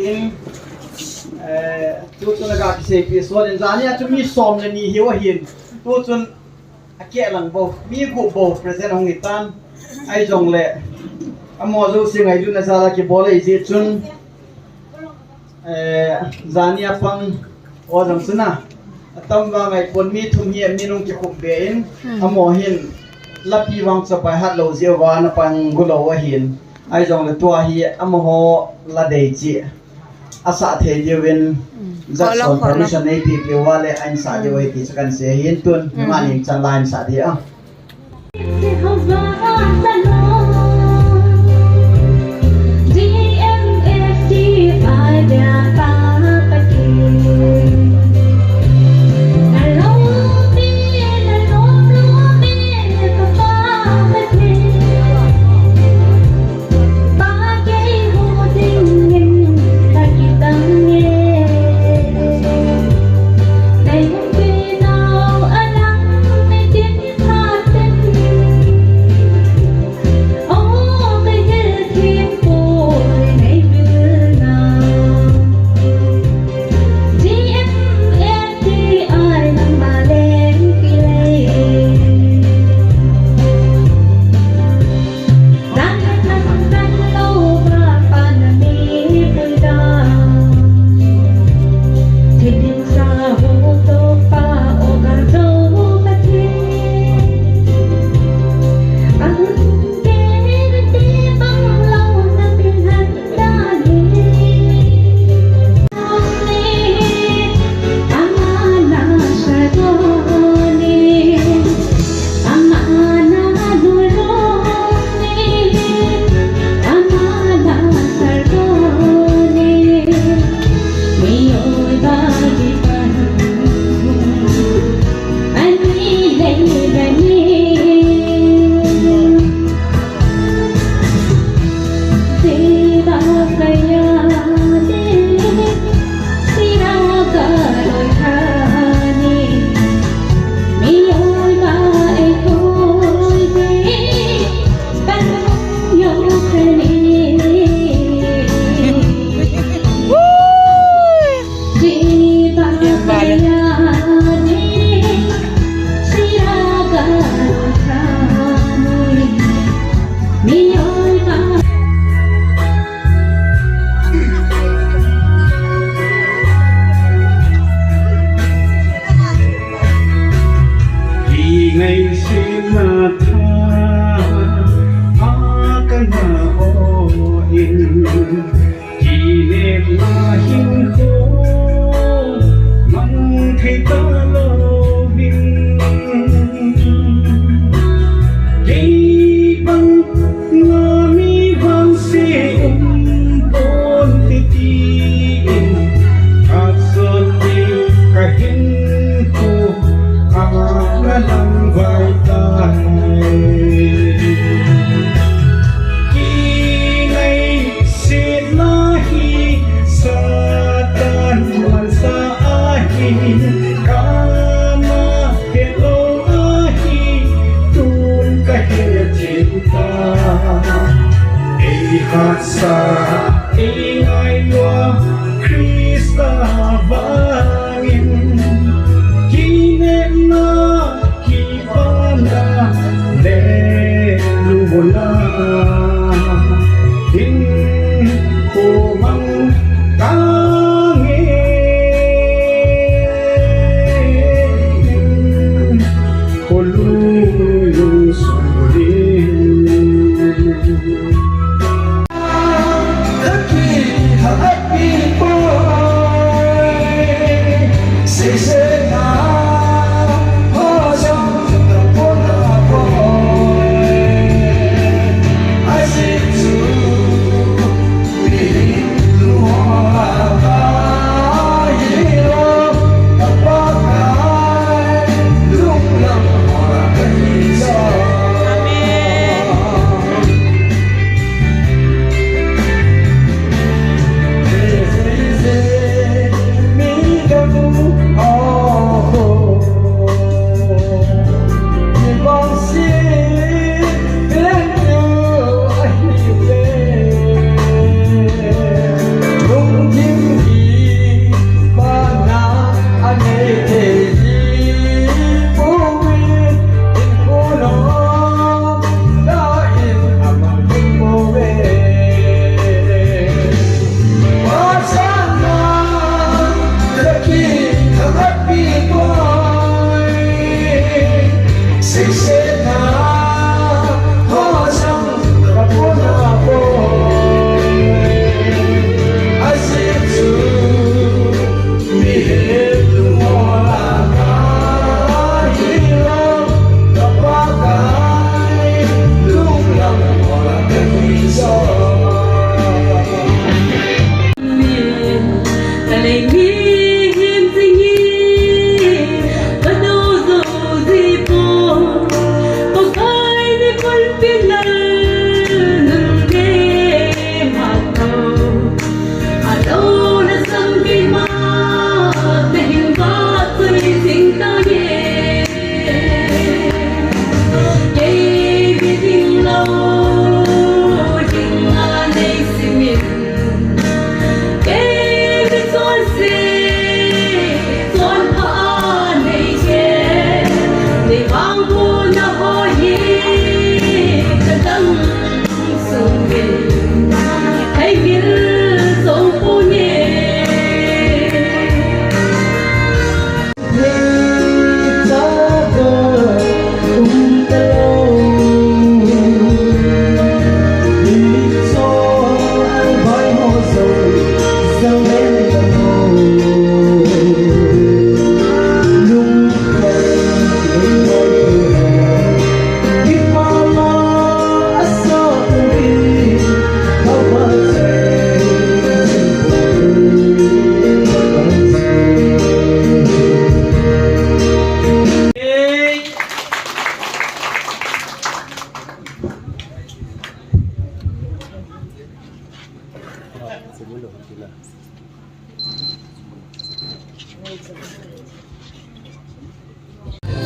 in tu chun ga ki se pi so den zania chu mi som le ni hiwa hin tu chun ake lang bo mi gu bo present hong itan ai jong le amo zo sing ai du na sala ki bole ji chun zania pang o jong suna tam wa ngai pon mi thum hi mi nong ki khum be in amo hin lapi wang sa pa hat lo zia wa na pang gulo wa hin ai jong le tua hi amo ho la dei chi asa the diwin zat son permission nei pi pi wa le an sa de wai ti sakan se hin tun mani chan line sa dia Happy boy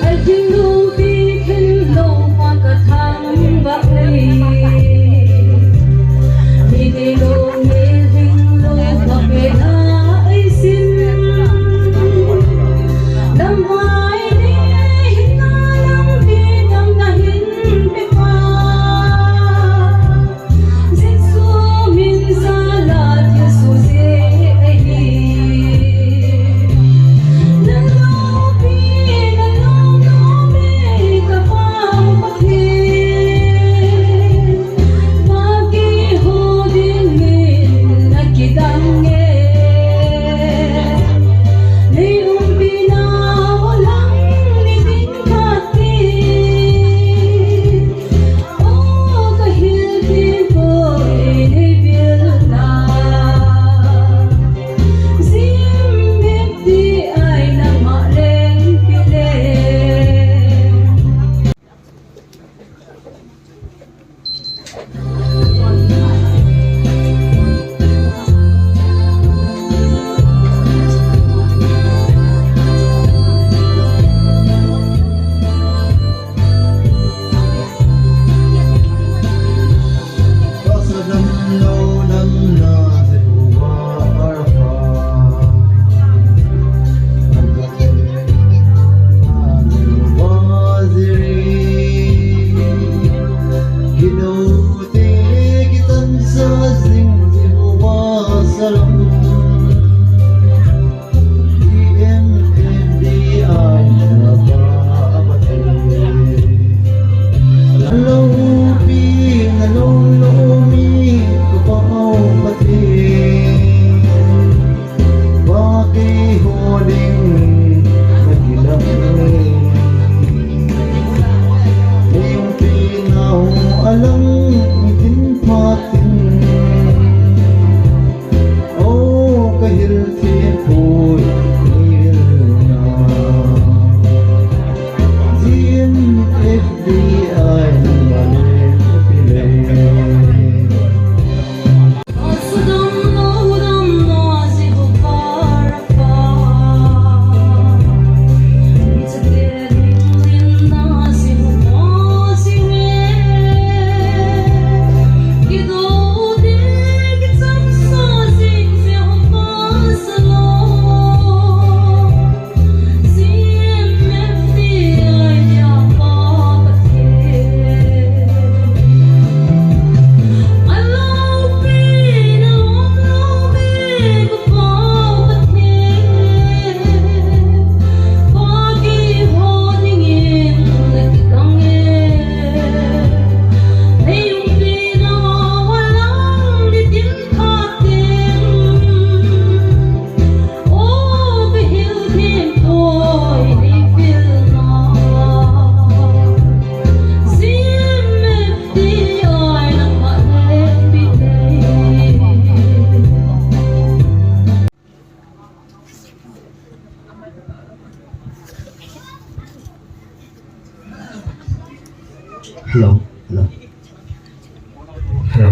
ai kinh đô đi kinh đô hoa cả tháng bạc này đi đi đô nghe kinh đô bạc về ai xin đam hai đi hin na lang đi đam na hin pe qua Giêsu min sa la Giêsu dễ ai đi na lo pi na lo me ka pang pathe pagi ho din min na kidang nge Ni umpina walang niting kati O kahil ko inibil na Simbip di ay nang maling pili Hello, hello, hello.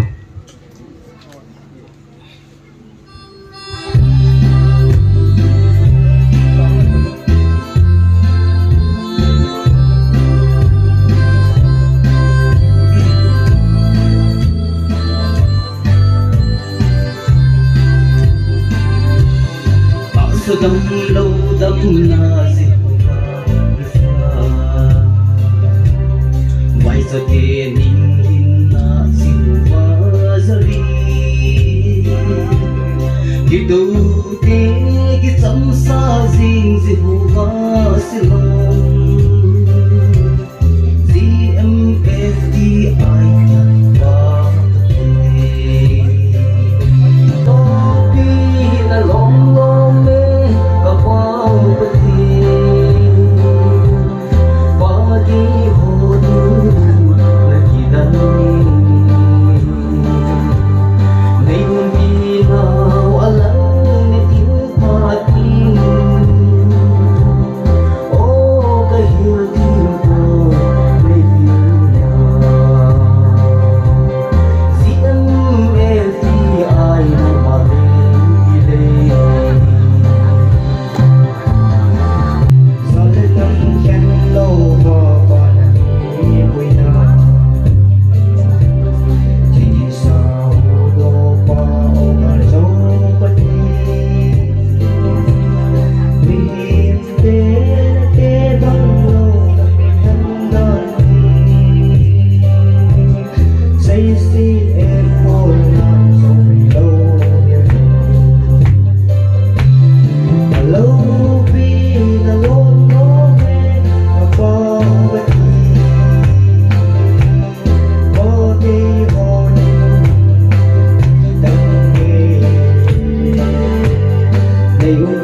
Sedang lâu đâm na Jehovah Vai sa kening hina Jehovah zari Gido te gitsam sa zing Jehovah silong ZMFDI Hey